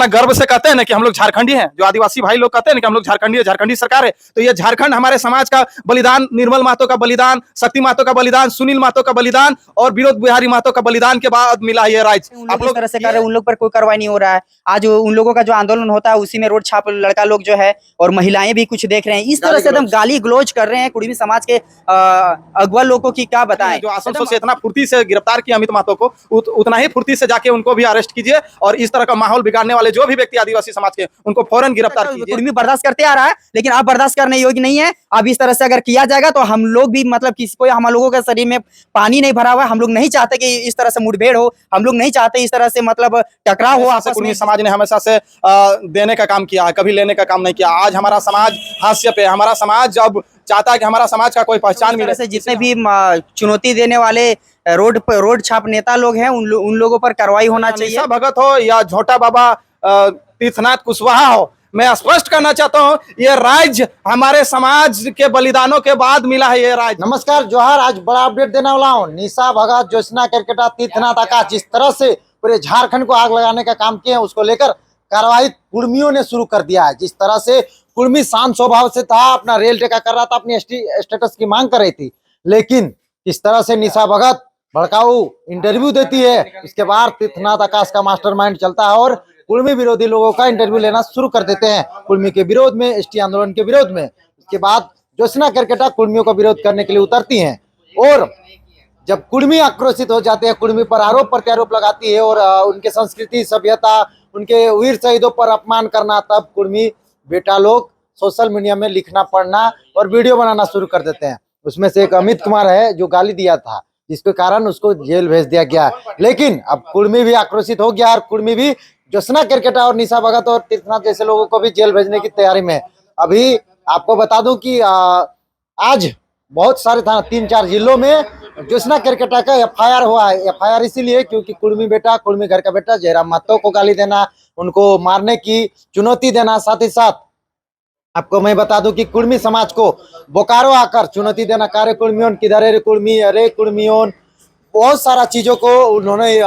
गर्व से कहते हैं ना कि हम लोग झारखंडी हैं, जो आदिवासी भाई लोग कहते हैं ना कि हम लोग झारखंडी है, झारखंडी सरकार है। तो ये झारखंड हमारे समाज का बलिदान, निर्मल महतो का बलिदान, शक्ति महतो का बलिदान, सुनील महतो का बलिदान और विनोद बिहारी महतो का बलिदान के बाद मिला ये राज्य। आप लोग तरह से कर रहे हैं, उन लोग पर कोई कार्रवाई नहीं हो रहा है। आज उन लोगों का जो आंदोलन होता है उसी में रोड छाप लड़का लोग जो है और महिलाएं भी कुछ देख रहे हैं, इस तरह से एकदम गाली गलौज कर रहे हैं कुड़मी समाज के अगवा लोगों की क्या बताएं। जो आसनसोल से इतना फुर्ती से गिरफ्तार किया अमित महतो को, उतना ही फुर्ती से जाके उनको भी अरेस्ट कीजिए और इस तरह का माहौल बिगाड़ने वाले जो भी व्यक्ति आदिवासी समाज के, उनको फौरन गिरफ्तार कीजिए। कुड़मी बर्दाश्त करते आ रहा है, लेकिन अब बर्दाश्त करने योग्य नहीं है। अब इस तरह से अगर किया जाएगा तो हम लोग भी मतलब किसी को, हम लोगों के शरीर में पानी नहीं भरा हुआ है, हम लोग नहीं चाहते कि इस तरह से मुठभेड़ हो, हम लोग नहीं चाहते इस तरह से मतलब टकराव हो। कुड़मी समाज ने हमेशा से देने का काम किया है, कभी लेने का काम नहीं किया। आज हमारा समाज हाशिए पे, हमारा समाज अब चाहता है कि हमारा समाज का कोई पहचान मिले। से जितने भी चुनौती देने वाले रोड छाप नेता लोग हैं उन लोगों पर कार्रवाई होना चाहिए। निशा भगत हो या झोटा बाबा तीर्थनाथ कुशवाहा हो, मैं स्पष्ट करना चाहता हूँ, ये राज्य हमारे समाज के बलिदानों के बाद मिला है। ये राज्य। नमस्कार, जोहार। आज बड़ा अपडेट देने वाला हूँ। निशा भगत, ज्योत्सना केरकेटा, तीर्थनाथ आकाश जिस तरह से पूरे झारखंड को आग लगाने का काम किए हैं, उसको लेकर कार्रवाई कुड़मियों ने शुरू कर दिया है। जिस तरह से कुड़मी शांत स्वभाव से था, अपना रेल टेका कर रहा था, अपनी स्टेटस की मांग कर रही थी, लेकिन इस तरह से निशा भगत भड़काऊ इंटरव्यू देती है, इसके बाद तीर्थनाथ आकाश का मास्टरमाइंड चलता है और कुड़मी विरोधी लोगों का इंटरव्यू लेना शुरू कर देते हैं, कुड़मी के विरोध में, एसटी आंदोलन के विरोध में। इसके बाद ज्योत्सना केरकेटा कुड़मियों का विरोध करने के लिए उतरती हैं और जब कुड़मी आक्रोशित हो जाते हैं, कुड़मी पर आरोप प्रत्यारोप लगाती है और उनके संस्कृति, सभ्यता, उनके वीर शहीदों पर अपमान करना, तब कुड़मी बेटा लोग सोशल मीडिया में लिखना, पढ़ना और वीडियो बनाना शुरू कर देते हैं। उसमें से एक अमित कुमार है जो गाली दिया था, जिसके कारण उसको जेल भेज दिया गया। लेकिन अब कुड़मी भी आक्रोशित हो गया और कुड़मी भी ज्योत्सना केरकेटा और निशा भगत और तीर्थनाथ जैसे लोगों को भी जेल भेजने की तैयारी में। अभी आपको बता दूं कि आज बहुत सारे थाना, 3-4 जिलों में ज्योत्सना केरकेटा का एफआईआर हुआ है। एफआईआर इसीलिए क्योंकि कुड़मी बेटा, कुड़मी घर का बेटा जयराम महतो को गाली देना, उनको मारने की चुनौती देना, साथ ही साथ आपको मैं बता दूं कि कुड़मी समाज को बोकारो आकर चुनौती देना, कार्य कुड़मियों किधर है कुड़मी, अरे कुड़मियों, बहुत सारा चीजों को उन्होंने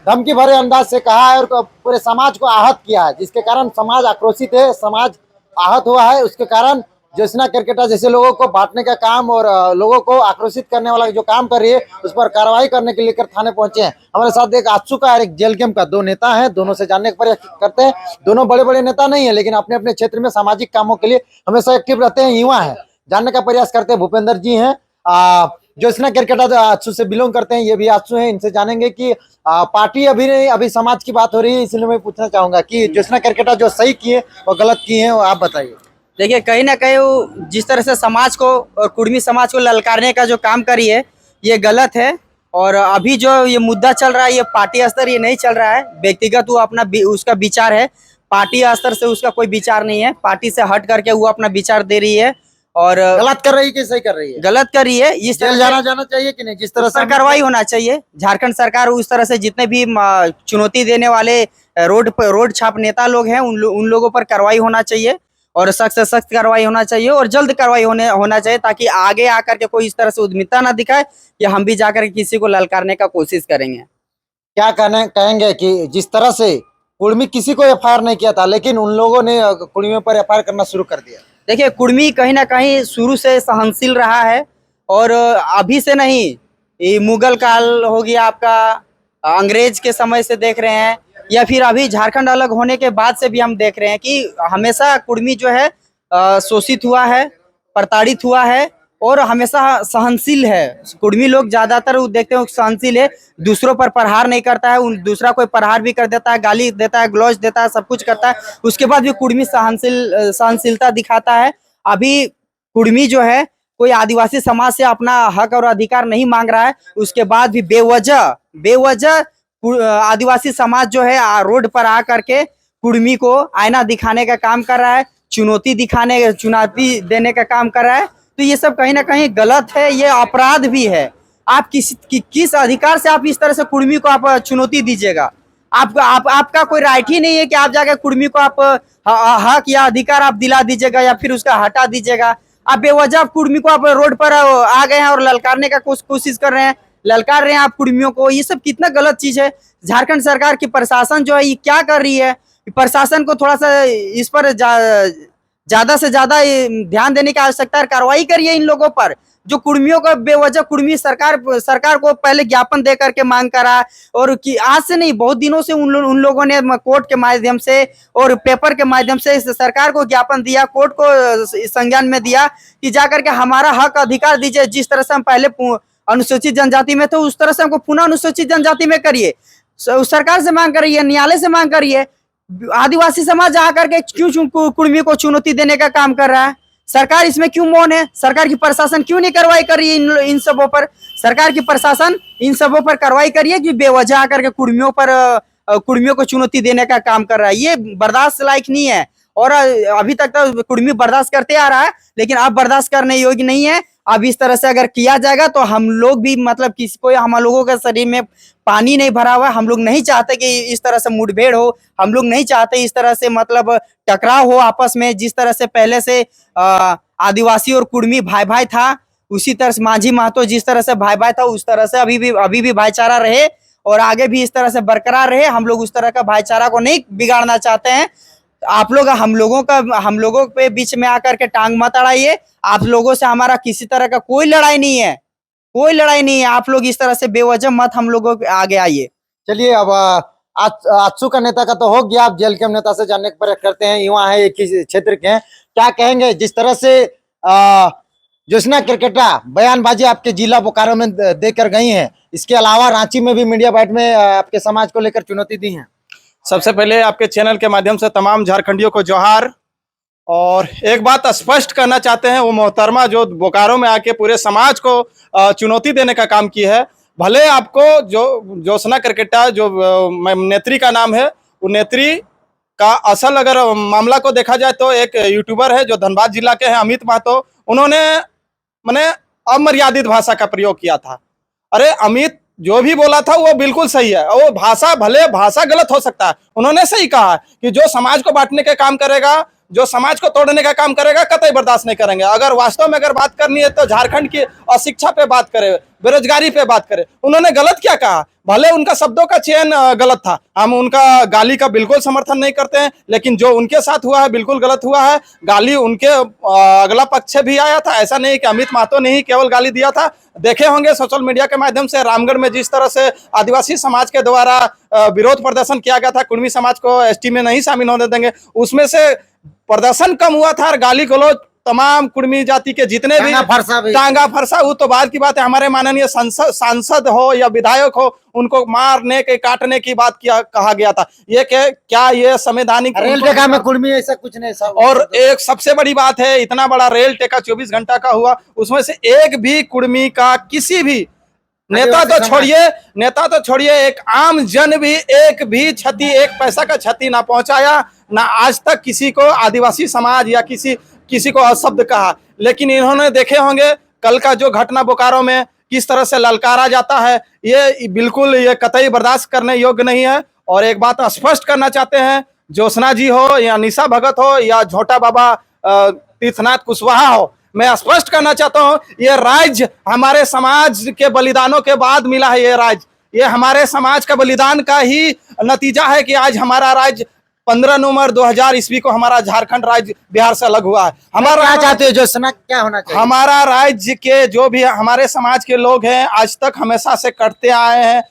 धमकी भरे अंदाज से कहा है और पूरे समाज को आहत किया है, जिसके कारण समाज आक्रोशित है, समाज आहत हुआ है। उसके कारण ज्योत्सना केरकेटा जैसे लोगों को बांटने का काम और लोगों को आक्रोशित करने वाला जो काम कर रही है, उस पर कार्रवाई करने के लेकर थाने पहुंचे हैं। हमारे साथ एक आजसू का और एक जेल कैंप का, दो नेता हैं, दोनों से जानने का प्रयास करते हैं। दोनों बड़े बड़े नेता नहीं है, लेकिन अपने अपने क्षेत्र में सामाजिक कामों के लिए हमेशा एक्टिव रहते हैं, युवा है। जानने का प्रयास करते हैं। भूपेंद्र जी हैं, ज्योत्सना केरकेटा आजसू से बिलोंग करते हैं, ये भी आजसू हैं। इनसे जानेंगे कि पार्टी अभी नहीं, अभी समाज की बात हो रही है, इसलिए मैं पूछना चाहूंगा कि ज्योत्सना केरकेटा जो सही किए और गलत किए हैं, वो आप बताइए। देखिए, कहीं ना कहीं जिस तरह से समाज को और कुड़मी समाज को ललकारने का जो काम करी है, ये गलत है। और अभी जो ये मुद्दा चल रहा है, ये पार्टी स्तर ये नहीं चल रहा है, व्यक्तिगत वो अपना उसका विचार है, पार्टी स्तर से उसका कोई विचार नहीं है। पार्टी से हट करके वो अपना विचार दे रही है और गलत कर रही है कि सही कर रही है? गलत कर रही है। इस तरह जाना चाहिए कि नहीं? जिस तरह से कार्रवाई होना चाहिए। झारखंड सरकार उस तरह से जितने भी चुनौती देने वाले रोड छाप नेता लोग हैं उन लोगों पर कार्रवाई होना चाहिए और सख्त से सख्त कार्रवाई होना चाहिए और जल्द कार्रवाई होना चाहिए, ताकि आगे आकर के कोई इस तरह से उद्यमिता ना दिखाए कि हम भी जाकर किसी को ललकारने का कोशिश करेंगे। क्या कहेंगे कि जिस तरह से कुड़मी किसी को एफआईआर नहीं किया था, लेकिन उन लोगों ने कुड़मियों पर एफआईआर करना शुरू कर दिया? देखिए, कुड़मी कहीं ना कहीं शुरू से सहनशील रहा है और अभी से नहीं, ये मुगल काल हो गया आपका, अंग्रेज के समय से देख रहे हैं, या फिर अभी झारखंड अलग होने के बाद से भी हम देख रहे हैं कि हमेशा कुड़मी जो है शोषित हुआ है, प्रताड़ित हुआ है और हमेशा सहनशील है। कुड़मी लोग ज्यादातर देखते हैं सहनशील है, दूसरों पर प्रहार नहीं करता है, दूसरा कोई प्रहार भी कर देता है, गाली देता है, ग्लौज देता है, सब कुछ करता है, उसके बाद भी कुड़मी सहनशीलता दिखाता है। अभी कुड़मी जो है कोई आदिवासी समाज से अपना हक और अधिकार नहीं मांग रहा है, उसके बाद भी बेवजह आदिवासी समाज जो है रोड पर आ करके कुड़मी को आईना दिखाने का काम कर रहा है, चुनौती देने का काम कर रहा है। तो ये सब कहीं ना कहीं गलत है, ये अपराध भी है। आप किस अधिकार से आप इस तरह से कुड़मी को आप चुनौती दीजिएगा? आपका कोई राइट ही नहीं है कि आप जाकर कुड़मी को आप हक या अधिकार आप दिला दीजिएगा या फिर उसका हटा दीजिएगा। आप बेवजह कुड़मी को आप रोड पर आ गए हैं और ललकारने का कोशिश कर रहे हैं, ललकार रहे हैं आप कुड़मियों को। ये सब कितना गलत चीज है। झारखंड सरकार की प्रशासन जो है ये क्या कर रही है? प्रशासन को थोड़ा सा इस पर ज्यादा से ज्यादा ध्यान देने की आवश्यकता है, कार्रवाई करिए इन लोगों पर जो कुर्मियों का बेवजह कुर्मी सरकार को पहले ज्ञापन दे करके मांग करा, और कि आज से नहीं बहुत दिनों से उन लोगों ने कोर्ट के माध्यम से और पेपर के माध्यम से सरकार को ज्ञापन दिया, कोर्ट को संज्ञान में दिया कि जाकर के हमारा हक अधिकार दीजिए। जिस तरह से हम पहले अनुसूचित जनजाति में थे उस तरह से हमको पुनः अनुसूचित जनजाति में करिए। सरकार से मांग करिए, न्यायालय से मांग करिए। आदिवासी समाज आकर के क्यों कुर्मी को चुनौती देने का काम कर रहा है? सरकार इसमें क्यों मौन है? सरकार की प्रशासन क्यों नहीं कार्रवाई कर रही है इन सबों पर? सरकार की प्रशासन इन सबों पर कार्रवाई करिए कि बेवजह आकर के कुर्मियों को चुनौती देने का काम कर रहा है। ये बर्दाश्त लायक नहीं है, और अभी तक तो कुर्मी बर्दाश्त करते आ रहा है, लेकिन अब बर्दाश्त करने योग्य नहीं है। अब इस तरह से अगर किया जाएगा तो हम लोग भी मतलब किसी को, हम लोगों के शरीर में पानी नहीं भरा हुआ, हम लोग नहीं चाहते कि इस तरह से मुठभेड़ हो, हम लोग नहीं चाहते इस तरह से मतलब टकराव हो आपस में। जिस तरह से पहले से आदिवासी और कुर्मी भाई भाई था, उसी तरह से माझी महतो जिस तरह से भाई भाई था, उस तरह से अभी भी भाईचारा रहे और आगे भी इस तरह से बरकरार रहे। हम लोग उस तरह का भाईचारा को नहीं बिगाड़ना चाहते हैं। आप लोग हम लोगों पे बीच में आकर के टांग मत अड़ाइए। आप लोगों से हमारा किसी तरह का कोई लड़ाई नहीं है, कोई लड़ाई नहीं है। आप लोग इस तरह से बेवजह मत हम लोगों के आगे आइए। चलिए, अब आजसू का नेता का तो हो गया, आप जेल के नेता से जानने का प्रयास करते हैं। युवा है, एक ही क्षेत्र के हैं, क्या कहेंगे जिस तरह से ज्योत्सना केरकेटा बयानबाजी आपके जिला बोकारो में देकर गई हैं, इसके अलावा रांची में भी मीडिया बाइट में आपके समाज को लेकर चुनौती दी है? सबसे पहले आपके चैनल के माध्यम से तमाम झारखंडियों को जोहार। और एक बात स्पष्ट करना चाहते हैं, वो मोहतरमा जो बोकारो में आके पूरे समाज को चुनौती देने का काम की है। भले आपको जो ज्योत्सना केरकेटा जो नेत्री का नाम है, वो नेत्री का असल अगर मामला को देखा जाए तो एक यूट्यूबर है जो धनबाद जिला के हैं, अमित महतो। उन्होंने मैंने अमर्यादित भाषा का प्रयोग किया था। अरे अमित जो भी बोला था वो बिल्कुल सही है, वो भाषा भले भाषा गलत हो सकता है, उन्होंने सही कहा कि जो समाज को बांटने का काम करेगा, जो समाज को तोड़ने का काम करेगा, कतई बर्दाश्त नहीं करेंगे। अगर वास्तव में अगर बात करनी है तो झारखंड की अशिक्षा पे बात करें, बेरोजगारी पे बात करें। उन्होंने गलत क्या कहा? भले उनका शब्दों का चयन गलत था, हम उनका गाली का बिल्कुल समर्थन नहीं करते हैं, लेकिन जो उनके साथ हुआ है बिल्कुल गलत हुआ है। गाली उनके अगला पक्ष से भी आया था, ऐसा नहीं कि अमित महतो ने ही केवल गाली दिया था। देखे होंगे सोशल मीडिया के माध्यम से रामगढ़ में जिस तरह से आदिवासी समाज के द्वारा विरोध प्रदर्शन किया गया था, कुर्मी समाज को एसटी में नहीं शामिल होने देंगे, उसमें से प्रदर्शन कम हुआ था और गाली गलौज तमाम कुर्मी जाति के जितने भी टांगा फरसा, वो तो बाद की बात है। हमारे माननीय सांसद हो या विधायक हो, उनको मारने के काटने की बात कहा गया था। ये क्या ये संवैधानिक? रेल टेका में कुर्मी ऐसा कुछ नहीं सब। और एक सबसे बड़ी बात है, इतना बड़ा रेल टेका 24 घंटा का हुआ, उसमें से एक भी कुर्मी का किसी भी नेता तो छोड़िए एक आम जन भी एक भी क्षति, एक पैसा का क्षति ना पहुंचाया, ना आज तक किसी को आदिवासी समाज या किसी को अशब्द कहा। लेकिन इन्होंने देखे होंगे कल का जो घटना बोकारो में किस तरह से ललकारा जाता है, ये बिल्कुल ये कतई बर्दाश्त करने योग्य नहीं है। और एक बात स्पष्ट करना चाहते हैं, ज्योत्सना जी हो या निशा भगत हो या झोटा बाबा तीर्थनाथ कुशवाहा हो, मैं स्पष्ट करना चाहता हूं, ये राज्य हमारे समाज के बलिदानों के बाद मिला है। ये राज्य, ये हमारे समाज का बलिदान का ही नतीजा है कि आज हमारा राज्य 15 नवंबर 2000 ईस्वी को हमारा झारखंड राज्य बिहार से अलग हुआ है। हमारा क्या चाहते हो ज्योत्सना, क्या होना चाहिए? हमारा राज्य के जो भी हमारे समाज के लोग हैं, आज तक हमेशा से करते आए हैं,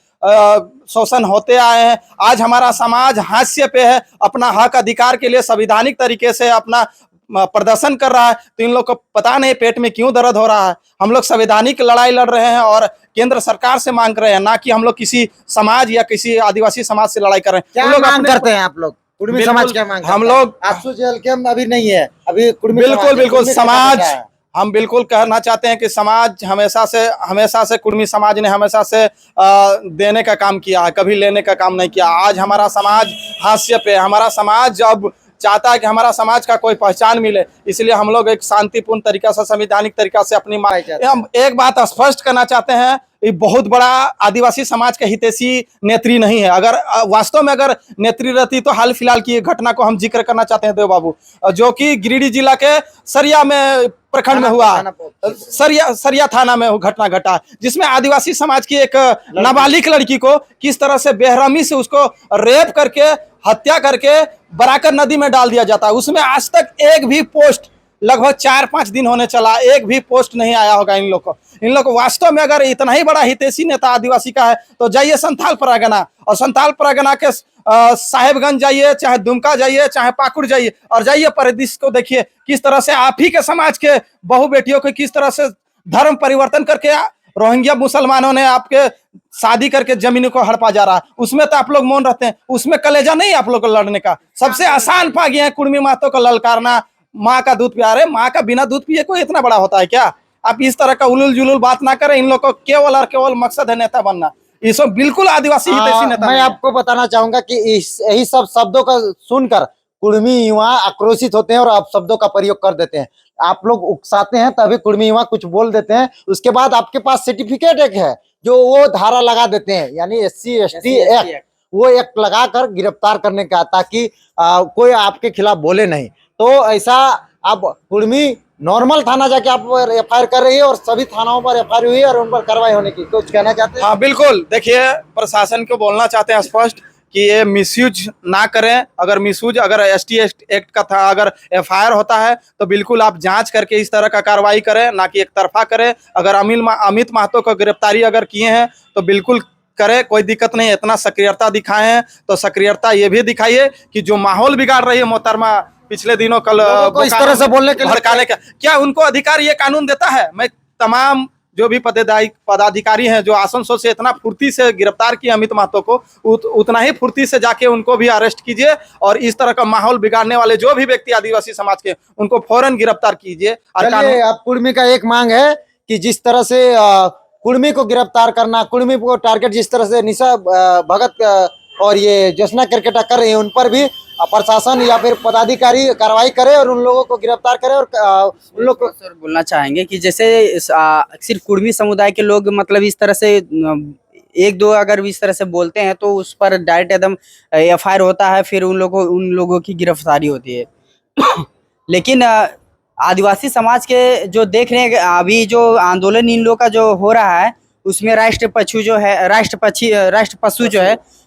शोषण होते आए हैं। आज हमारा समाज हाशिए पे है, अपना हक अधिकार के लिए संवैधानिक तरीके से अपना प्रदर्शन कर रहा है। तो इन लोग को पता नहीं पेट में क्यों दर्द हो रहा है। हम लोग संवैधानिक लड़ाई लड़ रहे हैं और केंद्र सरकार से मांग रहे हैं, ना कि हम लोग किसी समाज या किसी आदिवासी समाज से लड़ाई कर रहे हैं। क्या मांग करते हैं आप लोग? कुर्मी समाज क्या मांग? हम लोग आजसू जेल के अभी नहीं है, अभी कुर्मी बिल्कुल समाज, हम बिल्कुल कहना चाहते हैं कि समाज हमेशा से कुर्मी समाज ने हमेशा से देने का काम किया है, कभी लेने का काम नहीं किया। आज हमारा समाज हाशिए पे, हमारा समाज अब चाहता है कि हमारा समाज का कोई पहचान मिले, इसलिए हम लोग एक शांतिपूर्ण तरीका से, संवैधानिक तरीका से अपनी हम एक बात स्पष्ट करना चाहते हैं, ये बहुत बड़ा आदिवासी समाज के हितैषी नेत्री नहीं है। अगर वास्तव में अगर नेत्री रहती तो हाल फिलहाल की घटना को हम जिक्र करना चाहते हैं, देव बाबू, जो कि गिरिडीह जिला के सरिया में प्रखंड में हुआ, सरिया थाना में घटना घटा, जिसमें आदिवासी समाज की एक नाबालिग लड़की को किस तरह से बेरहमी से उसको रेप करके हत्या करके बराकर नदी में डाल दिया जाता है। उसमें आज तक एक भी पोस्ट, लगभग 4-5 दिन होने चला, एक भी पोस्ट नहीं आया होगा इन लोग को। इन लोग को वास्तव में अगर इतना ही बड़ा हितैषी नेता आदिवासी का है तो जाइए संथाल परगना, और संथाल परगना के साहेबगंज जाइए, चाहे दुमका जाइए, चाहे पाकुड़ जाइए, और जाइए परिदृश्य को देखिए किस तरह से आप ही के समाज के बहु बेटियों को किस तरह से धर्म परिवर्तन करके रोहिंग्या मुसलमानों ने आपके शादी करके जमीन को हड़पा जा रहा है। उसमें तो आप लोग मौन रहते हैं, उसमें कलेजा नहीं आप लोग को लड़ने का। सबसे आसान पा गया है कुर्मी मातों को ललकारना, माँ का दूध पिया रहे, माँ का बिना दूध पिए कोई इतना बड़ा होता है क्या? आप इस तरह का उलुल जुलुल बात ना करें। इन लोग को केवल और केवल मकसद है नेता बनना। ये सब बिल्कुल आदिवासी हितैषी नेता मैं नहीं है। आपको बताना चाहूंगा कि यही सब शब्दों का सुनकर कुर्मी युवा आक्रोशित होते हैं और आप शब्दों का प्रयोग कर देते हैं। आप लोग उकसाते हैं तभी कुर्मी युवा कुछ बोल देते हैं, उसके बाद आपके पास सर्टिफिकेट एक है जो वो धारा लगा देते हैं, यानी SC/ST एक्ट, वो एक्ट लगाकर गिरफ्तार करने का, ताकि कोई आपके खिलाफ बोले नहीं। तो ऐसा आप कुर्मी नॉर्मल थाना जाके आप FIR कर रही है और सभी थानाओं पर FIR हुई है और उन पर कार्रवाई होने की कुछ कहना चाहते हैं? हाँ बिल्कुल, देखिए प्रशासन को बोलना चाहते हैं स्पष्ट कि ये मिसयूज ना करें। अगर मिसयूज अगर ST एक्ट का था, अगर FIR होता है तो बिल्कुल आप जांच करके इस तरह का कार्रवाई करें, ना कि एक तरफा करें। अगर अमित महतो को गिरफ्तारी अगर किए हैं तो बिल्कुल करे, कोई दिक्कत नहीं। इतना सक्रियता दिखाए हैं तो सक्रियता ये भी दिखाइए कि जो माहौल बिगाड़ रही है मोहतरमा पिछले दिनों कल को इस तरह से बोलने के लिए भड़काने का, क्या उनको अधिकार ये कानून देता है? मैं तमाम जो भी पदाधिकारी हैं जो आसनसोल से इतना फुर्ती से गिरफ्तार किए अमित महतो को, उतना ही फुर्ती से जाके उनको भी अरेस्ट कीजिए और इस तरह का माहौल बिगाड़ने वाले जो भी व्यक्ति आदिवासी समाज के, उनको फौरन गिरफ्तार कीजिए। चलिए, अब कुर्मी का एक मांग है कि जिस तरह से कुर्मी को गिरफ्तार करना, कुर्मी को टारगेट जिस तरह से निशा भगत और ये ज्योत्सना केरकेटा कर रहे हैं, उन पर भी प्रशासन या फिर पदाधिकारी कार्रवाई करे और उन लोगों को गिरफ्तार करे। और उन लोग को सर बोलना चाहेंगे कि जैसे सिर्फ कुर्मी समुदाय के लोग मतलब इस तरह से एक दो अगर इस तरह से बोलते हैं तो उस पर डायरेक्ट एकदम FIR होता है, फिर उन लोगों की गिरफ्तारी होती है। लेकिन आदिवासी समाज के जो देख रहे हैं अभी जो आंदोलन इन लोग का जो हो रहा है, उसमें राष्ट्र पशु जो है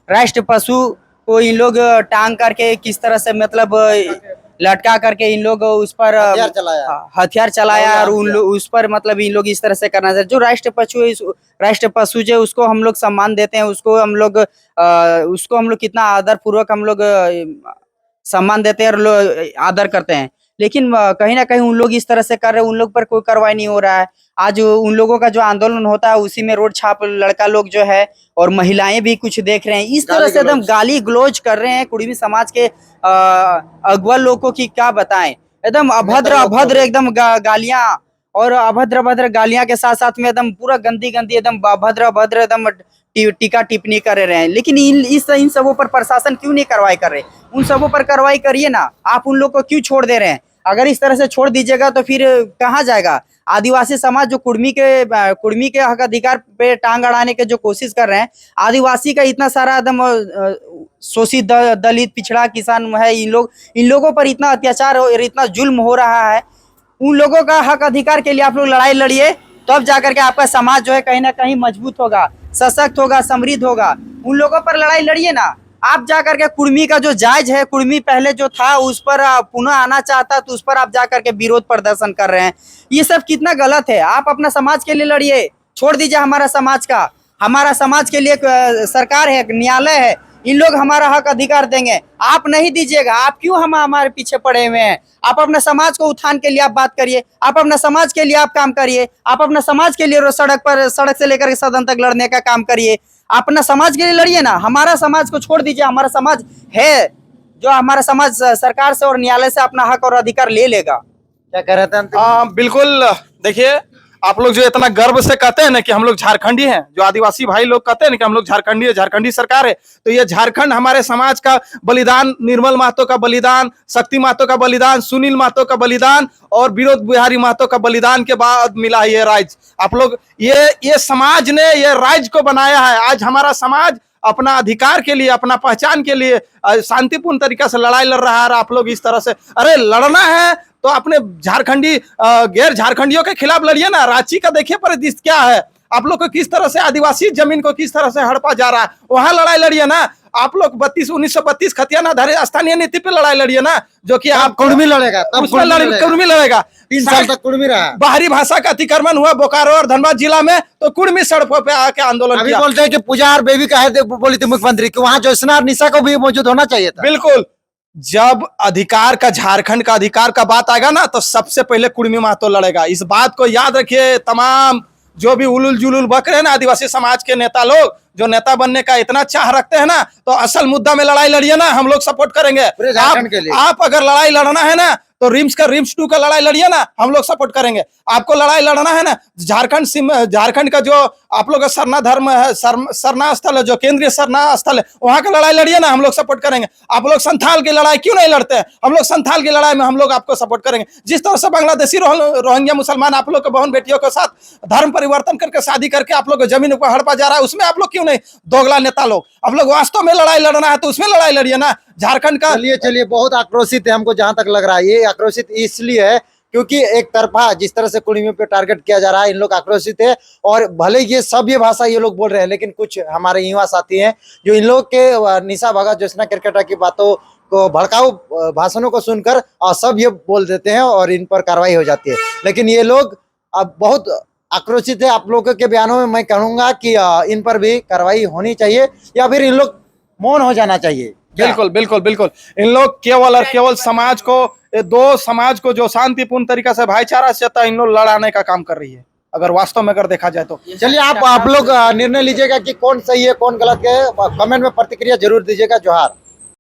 राष्ट्र पशु को इन लोग टांग करके किस तरह से मतलब लटका करके इन लोग उस पर हथियार चलाया और उस पर मतलब इन लोग इस तरह से करना चाहिए। जो राष्ट्र पशु जो उसको हम लोग सम्मान देते हैं, उसको हम लोग कितना आदर पूर्वक हम लोग सम्मान देते हैं और आदर करते हैं। लेकिन कहीं ना कहीं उन लोग इस तरह से कर रहे हैं, उन लोग पर कोई कार्रवाई नहीं हो रहा है। आज उन लोगों का जो आंदोलन होता है उसी में रोड छाप लड़का लोग जो है और महिलाएं भी कुछ देख रहे हैं, इस तरह से एकदम गाली गलौज कर रहे हैं कुर्मी समाज के अगवा लोगों की क्या बताएं। एकदम अभद्र एकदम गालियां और अभद्र गालियां के साथ साथ में एकदम पूरा गंदी एकदम अभद्र एकदम टीका टिप्पणी कर रहे हैं। लेकिन इन सबों पर प्रशासन क्यों नहीं कार्रवाई कर रहे? उन सबों पर कार्रवाई करिए ना। आप उन लोग को क्यों छोड़ दे रहे हैं? अगर इस तरह से छोड़ दीजिएगा तो फिर कहाँ जाएगा आदिवासी समाज? जो कुर्मी के हक अधिकार पे टांग अड़ाने के जो कोशिश कर रहे हैं, आदिवासी का इतना सारा एकदम शोषित दलित पिछड़ा किसान है, इन लोगों पर इतना अत्याचार और इतना जुल्म हो रहा है। उन लोगों का हक अधिकार के लिए आप लोग लड़ाई लड़िए, तब जाकर के आपका समाज जो है कहीं ना कहीं मजबूत होगा, सशक्त होगा, समृद्ध होगा। उन लोगों पर लड़ाई लड़िए ना। आप जाकर के कुर्मी का जो जायज है, कुर्मी पहले जो था उस पर पुनः आना चाहता तो उस पर आप जाकर के विरोध प्रदर्शन कर रहे हैं। ये सब कितना गलत है। आप अपना समाज के लिए लड़िए, छोड़ दीजिए हमारा समाज के लिए सरकार है, न्यायालय है, इन लोग हमारा हक अधिकार देंगे। आप नहीं दीजिएगा। आप क्यों हमारे पीछे पड़े हुए हैं? आप अपने समाज को उत्थान के लिए आप बात करिए, आप अपना समाज के लिए आप काम करिए, आप अपना समाज के लिए सड़क से लेकर के सदन तक लड़ने का काम करिए। अपना समाज के लिए लड़िए ना। हमारा समाज को छोड़ दीजिए। हमारा समाज है जो हमारा समाज सरकार से और न्यायालय से अपना हक और अधिकार ले लेगा। क्या कह रहे थे? बिल्कुल, देखिए आप लोग जो इतना गर्व से कहते हैं ना कि हम लोग झारखंडी हैं, जो आदिवासी भाई लोग कहते हैं ना कि हम लोग झारखंडी सरकार है, तो ये झारखंड हमारे समाज का बलिदान, निर्मल महतो का बलिदान, शक्ति महतो का बलिदान, सुनील महतो का बलिदान और विनोद बिहारी महतो का बलिदान के बाद मिला ये राज्य। आप लोग ये समाज ने ये राज्य को बनाया है। आज हमारा समाज अपना अधिकार के लिए, अपना पहचान के लिए शांतिपूर्ण तरीके से लड़ाई लड़ रहा है। आप लोग इस तरह से, अरे लड़ना है तो अपने झारखंडी गैर झारखंडियों के खिलाफ लड़िए ना। रांची का देखिए परिदृश्य क्या है। आप लोग को किस तरह से आदिवासी जमीन को किस तरह से हड़पा जा रहा है, वहां लड़ाई लड़िए ना। आप लोग 1932 खतियान आधारित स्थानीय नीति पे लड़ाई लड़िए ना, जो कि आप आप कुर्मी लड़ेगा, तब उसमें कुर्मी लड़ेगा। 3 साल तक कुर्मी रहा। बाहरी भाषा का अतिक्रमण हुआ बोकारो और धनबाद जिला में, तो कुर्मी सड़कों पे आके आंदोलन अभी किया। बोलते हैं कि पूजा और बेबी का है, बोली थी मुख्यमंत्री कि वहाँ ज्योत्सना और निशा को भी मौजूद होना चाहिए था। बिल्कुल, जब अधिकार का, झारखंड का अधिकार का बात आएगा ना, तो सबसे पहले कुर्मी महतो लड़ेगा। इस बात को याद रखिए, तमाम जो भी उलुल जुलुल बक रहे हैं ना आदिवासी समाज के नेता लोग, जो नेता बनने का इतना चाह रखते हैं ना, तो असल मुद्दा में लड़ाई लड़िए ना, हम लोग सपोर्ट करेंगे। पूरे झारखंड के लिए। आप अगर लड़ाई लड़ना है ना, तो रिम्स 2 का लड़ाई लड़िए ना, हम लोग सपोर्ट करेंगे। आपको लड़ाई लड़ना है ना, झारखंड का जो आप लोग का सरना धर्म है, सरना स्थल है, जो केंद्रीय सरना स्थल है, वहां का लड़ाई लड़िए ना, हम लोग सपोर्ट करेंगे। आप लोग संथाल की लड़ाई क्यों नहीं लड़ते हैं? हम लोग संथाल की लड़ाई में हम लोग आपको सपोर्ट करेंगे। जिस तरह से बांग्लादेशी रोहिंग्या मुसलमान आप लोग के बहन बेटियों के साथ धर्म परिवर्तन करके शादी करके आप लोग को जमीन पर हड़पा जा रहा है, उसमें आप लोग क्यों नहीं? दोगला नेता लोग, आप लोग वास्तव में लड़ाई लड़ना है तो उसमें लड़ाई लड़िए ना। झारखंड का चलिए बहुत आक्रोशित है, हमको जहां तक लग रहा है ये आक्रोशित इसलिए है क्योंकि एक तरफा जिस तरह से कुर्मियों पे टारगेट किया जा रहा है, इन लोग आक्रोशित है। और भले ये भाषा ये लोग बोल रहे हैं, लेकिन कुछ हमारे युवा साथी हैं जो इन लोग के निशा भगत, ज्योत्सना केरकेटा की बातों को, भड़काऊ भाषणों को सुनकर सब ये बोल देते हैं और इन पर कार्रवाई हो जाती है। लेकिन ये लोग अब बहुत आक्रोशित है। आप लोगों के बयानों में मैं कहूंगा कि इन पर भी कार्रवाई होनी चाहिए या फिर इन लोग मौन हो जाना चाहिए। बिल्कुल बिल्कुल बिल्कुल, इन लोग केवल और केवल समाज को, दो समाज को जो शांतिपूर्ण तरीका से भाईचारा से इन लोग लड़ाने का काम कर रही है, अगर वास्तव में अगर देखा जाए तो। चलिए आप लोग निर्णय लीजिएगा कि कौन सही है कौन गलत है, कमेंट में प्रतिक्रिया जरूर दीजिएगा। जोहार।